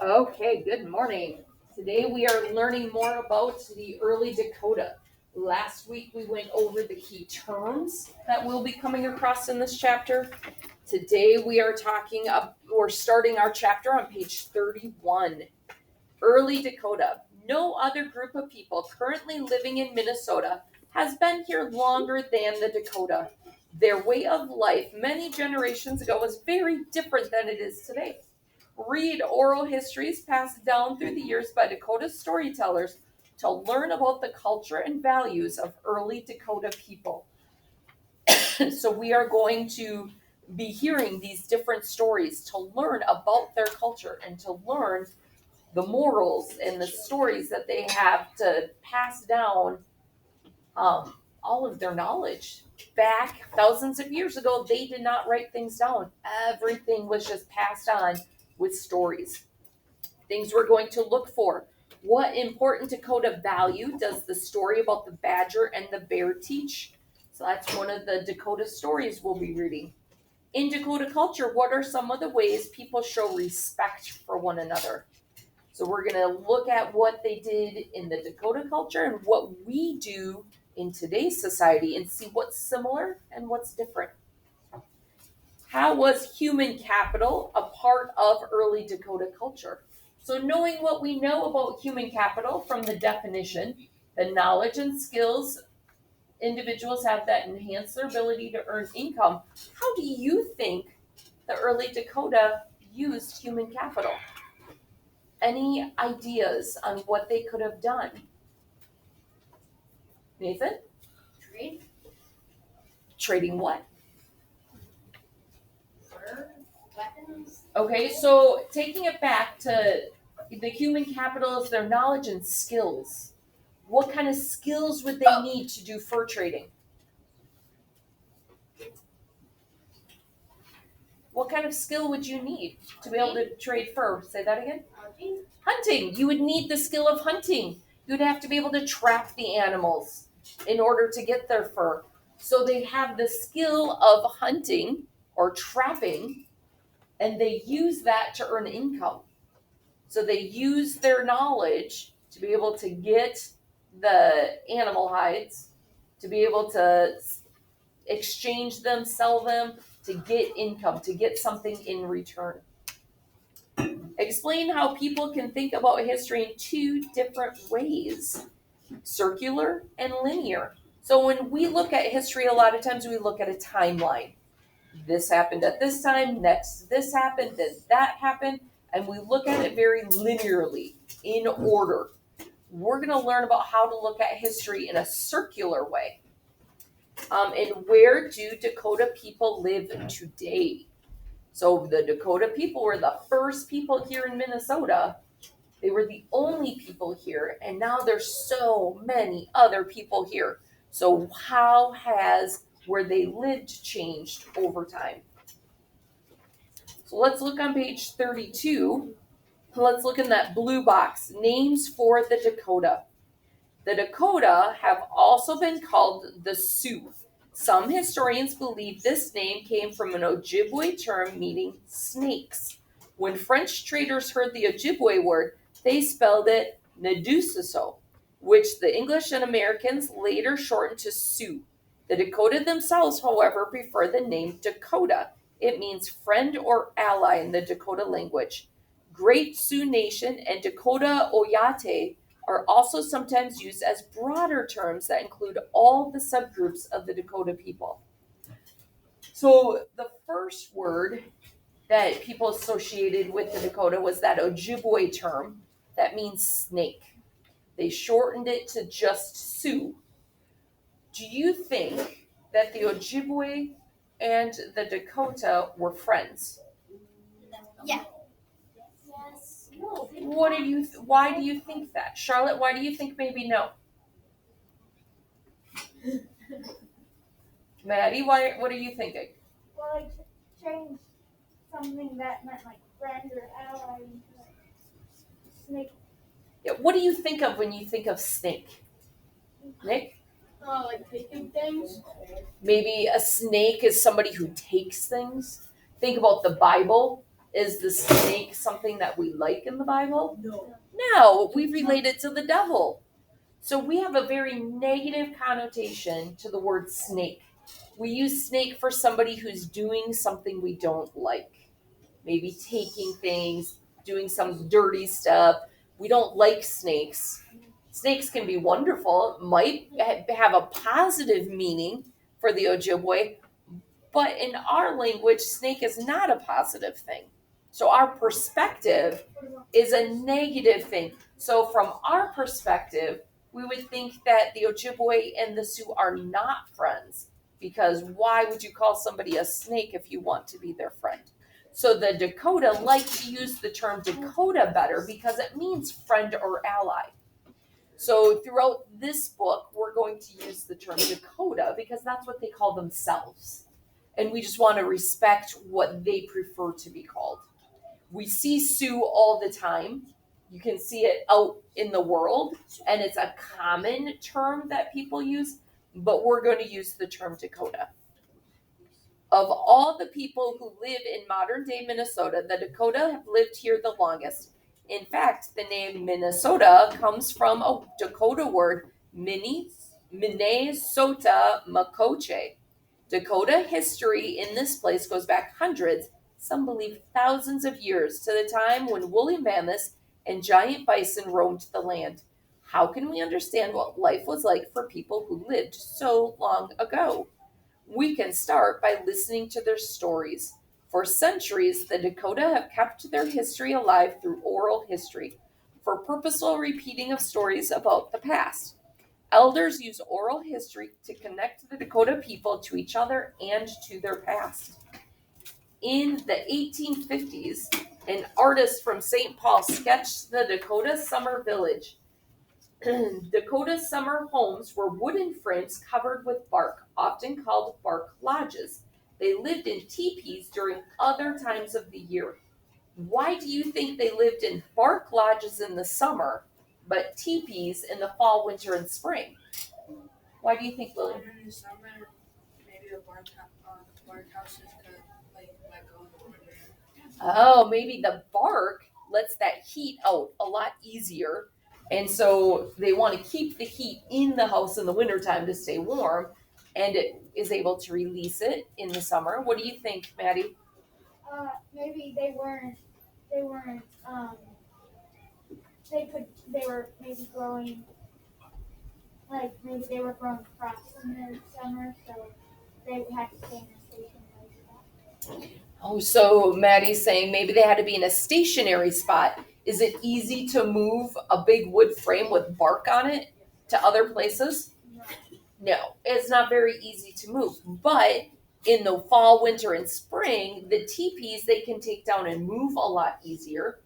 Okay, good morning. Today we are learning more about the early Dakota. Last week we went over the key terms that we'll be coming across in this chapter. Today we are we're starting our chapter on page 31. Early Dakota. No other group of people currently living in Minnesota has been here longer than the Dakota. Their way of life many generations ago was very different than it is today. Read oral histories passed down through the years by Dakota storytellers to learn about the culture and values of early Dakota people. So, we are going to be hearing these different stories to learn about their culture and to learn the morals and the stories that they have to pass down all of their knowledge. Back thousands of years ago, they did not write things down. Everything was just passed on with stories. Things we're going to look for. What important Dakota value does the story about the badger and the bear teach? So that's one of the Dakota stories we'll be reading. In Dakota culture, what are some of the ways people show respect for one another? So we're going to look at what they did in the Dakota culture and what we do in today's society and see what's similar and what's different. How was human capital a part of early Dakota culture? So, knowing what we know about human capital from the definition, the knowledge and skills individuals have that enhance their ability to earn income, how do you think the early Dakota used human capital? Any ideas on what they could have done? Nathan? Trade? Trading what? Fur? Weapons? Okay, so taking it back to the human capital is their knowledge and skills. What kind of skills would they need to do fur trading? What kind of skill would you need to be able to trade fur? Say that again. Hunting? Hunting. You would need the skill of hunting. You'd have to be able to trap the animals in order to get their fur. So they have the skill of hunting or trapping, and they use that to earn income. So they use their knowledge to be able to get the animal hides, to be able to exchange them, sell them, to get income, to get something in return. Explain how people can think about history in two different ways, circular and linear. So when we look at history, a lot of times we look at a timeline. This happened at this time, next this happened, then that happened, and we look at it very linearly, in order. We're going to learn about how to look at history in a circular way. And where do Dakota people live today? So the Dakota people were the first people here in Minnesota. They were the only people here, and now there's so many other people here. So how has where they lived changed over time? So let's look on page 32. Let's look in that blue box, names for the Dakota. The Dakota have also been called the Sioux. Some historians believe this name came from an Ojibwe term meaning snakes. When French traders heard the Ojibwe word, they spelled it Nadusaso, which the English and Americans later shortened to Sioux. The Dakota themselves, however, prefer the name Dakota. It means friend or ally in the Dakota language. Great Sioux Nation and Dakota Oyate are also sometimes used as broader terms that include all the subgroups of the Dakota people. So the first word that people associated with the Dakota was that Ojibwe term that means snake. They shortened it to just Sioux. Do you think that the Ojibwe and the Dakota were friends? Yeah. Yes. Why do you think that? Charlotte, why do you think maybe no? Maddie, what are you thinking? Well, I changed something that meant like friend or ally into like snake. Yeah, what do you think of when you think of snake? Nick? Like taking things? Maybe a snake is somebody who takes things. Think about the Bible. Is the snake something that we like in the Bible? No. No, we relate it to the devil. So we have a very negative connotation to the word snake. We use snake for somebody who's doing something we don't like. Maybe taking things, doing some dirty stuff. We don't like snakes. Snakes can be wonderful, might have a positive meaning for the Ojibwe, but in our language, snake is not a positive thing. So our perspective is a negative thing. So from our perspective, we would think that the Ojibwe and the Sioux are not friends, because why would you call somebody a snake if you want to be their friend? So the Dakota like to use the term Dakota better because it means friend or ally. So throughout this book, we're going to use the term Dakota because that's what they call themselves. And we just want to respect what they prefer to be called. We see Sioux all the time. You can see it out in the world, and it's a common term that people use, but we're going to use the term Dakota. Of all the people who live in modern day Minnesota, the Dakota have lived here the longest. In fact, the name Minnesota comes from a Dakota word, Minnesota Makoche. Dakota history in this place goes back hundreds, some believe thousands of years, to the time when woolly mammoths and giant bison roamed the land. How can we understand what life was like for people who lived so long ago? We can start by listening to their stories. For centuries, the Dakota have kept their history alive through oral history, for purposeful repeating of stories about the past. Elders use oral history to connect the Dakota people to each other and to their past. In the 1850s, an artist from St. Paul sketched the Dakota summer village. Dakota summer homes were wooden frames covered with bark, often called bark lodges. They lived in teepees during other times of the year. Why do you think they lived in bark lodges in the summer, but teepees in the fall, winter, and spring? Why do you think, William? In the summer, maybe the bark houses could let go of the wind. Oh, maybe the bark lets that heat out a lot easier. And so they want to keep the heat in the house in the wintertime to stay warm, and it is able to release it in the summer. What do you think, Maddie? Maybe they weren't, they were maybe growing, like maybe they were growing crops in the summer, so they had to stay in a station like that. Oh, so Maddie's saying maybe they had to be in a stationary spot. Is it easy to move a big wood frame with bark on it to other places? No, it's not very easy to move. But in the fall, winter, and spring, the teepees they can take down and move a lot easier.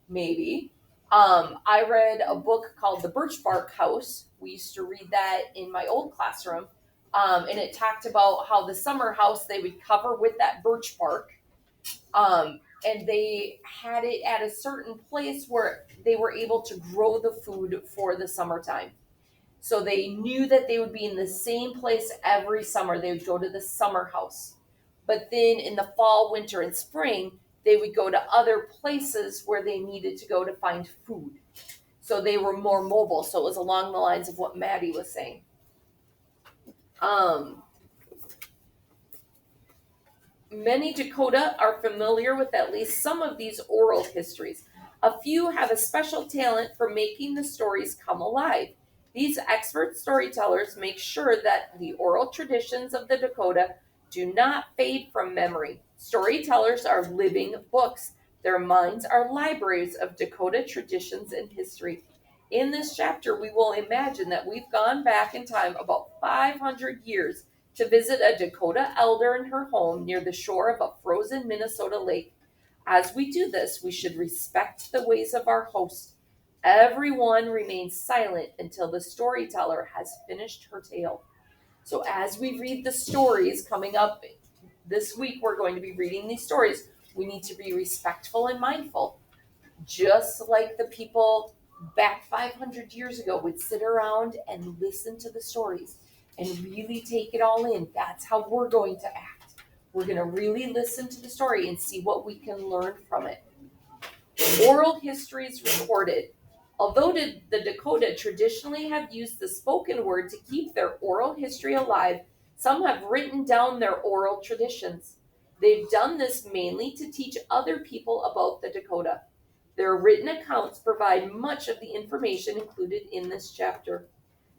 Maybe. I read a book called The Birch Bark House. We used to read that in my old classroom. And it talked about how the summer house they would cover with that birch bark. And they had it at a certain place where they were able to grow the food for the summertime. So they knew that they would be in the same place every summer. They would go to the summer house. But then in the fall, winter, and spring, they would go to other places where they needed to go to find food. So they were more mobile. So it was along the lines of what Maddie was saying. Many Dakota are familiar with at least some of these oral histories. A few have a special talent for making the stories come alive. These expert storytellers make sure that the oral traditions of the Dakota do not fade from memory. Storytellers are living books. Their minds are libraries of Dakota traditions and history. In this chapter, we will imagine that we've gone back in time about 500 years to visit a Dakota elder in her home near the shore of a frozen Minnesota lake. As we do this, we should respect the ways of our host. Everyone remains silent until the storyteller has finished her tale. So as we read the stories coming up this week, we're going to be reading these stories. We need to be respectful and mindful. Just like the people back 500 years ago would sit around and listen to the stories and really take it all in. That's how we're going to act. We're going to really listen to the story and see what we can learn from it. Oral history is recorded. Although the Dakota traditionally have used the spoken word to keep their oral history alive, some have written down their oral traditions. They've done this mainly to teach other people about the Dakota. Their written accounts provide much of the information included in this chapter.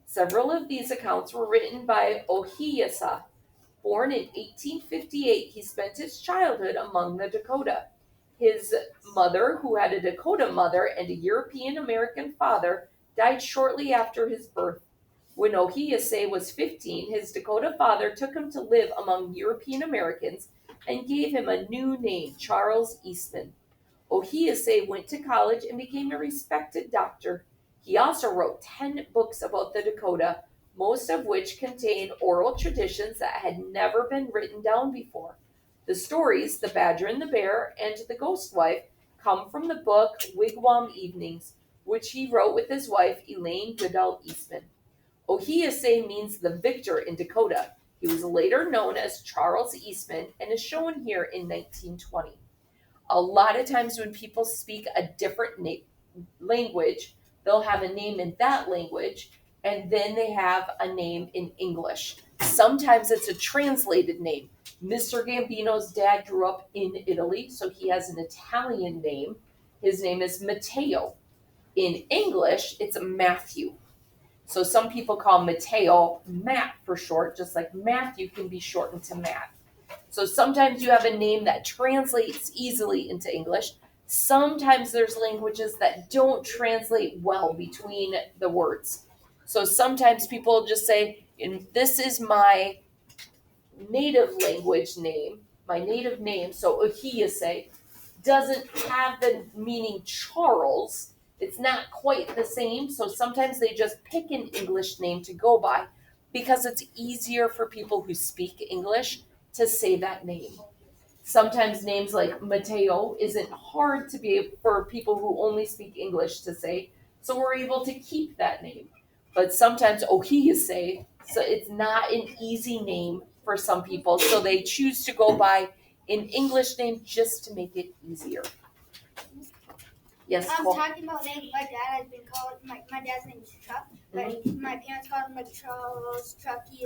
Several of these accounts were written by Ohiyesa. Born in 1858, he spent his childhood among the Dakota. His mother, who had a Dakota mother and a European American father, died shortly after his birth. When Ohiyesa was 15, his Dakota father took him to live among European Americans and gave him a new name, Charles Eastman. Ohiyesa went to college and became a respected doctor. He also wrote 10 books about the Dakota, most of which contain oral traditions that had never been written down before. The stories, The Badger and the Bear and The Ghost Wife, come from the book Wigwam Evenings, which he wrote with his wife Elaine Goodall Eastman. Ohiyesa means the victor in Dakota. He was later known as Charles Eastman and is shown here in 1920. A lot of times when people speak a different language, they'll have a name in that language, and then they have a name in English. Sometimes it's a translated name. Mr. Gambino's dad grew up in Italy, so he has an Italian name. His name is Matteo. In English, it's Matthew. So some people call Matteo Matt for short, just like Matthew can be shortened to Matt. So sometimes you have a name that translates easily into English. Sometimes there's languages that don't translate well between the words. So sometimes people just say, this is my native language name, my native name. So Ohiyesa doesn't have the meaning Charles. It's not quite the same. So sometimes they just pick an English name to go by because it's easier for people who speak English to say that name. Sometimes names like Matteo isn't hard to be for people who only speak English to say, so we're able to keep that name. But sometimes Ohiyesa, so it's not an easy name for some people, so they choose to go by an English name just to make it easier. Yes, Cole? Talking about names, my dad has been called, my dad's name is Chuck, but my parents called him like Charles, Chucky,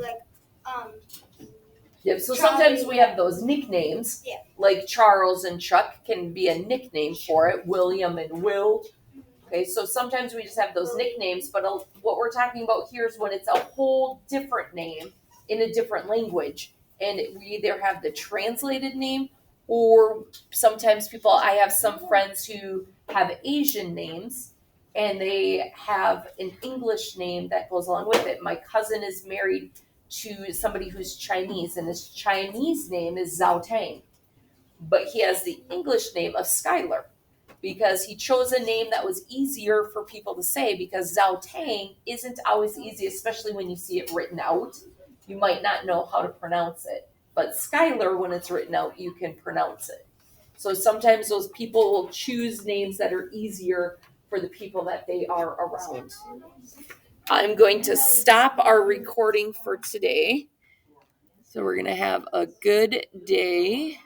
Yep, so sometimes we have those nicknames, like Charles and Chuck can be a nickname for it, William and Will. Okay, so sometimes we just have those nicknames, but what we're talking about here is when it's a whole different name in a different language, and we either have the translated name, or sometimes I have some friends who have Asian names, and they have an English name that goes along with it. My cousin is married to somebody who's Chinese, and his Chinese name is Zhao Tang, but he has the English name of Skylar because he chose a name that was easier for people to say, because Zhao Tang isn't always easy, especially when you see it written out. You might not know how to pronounce it, but Skylar, when it's written out, you can pronounce it. So sometimes those people will choose names that are easier for the people that they are around. I'm going to stop our recording for today. So we're going to have a good day.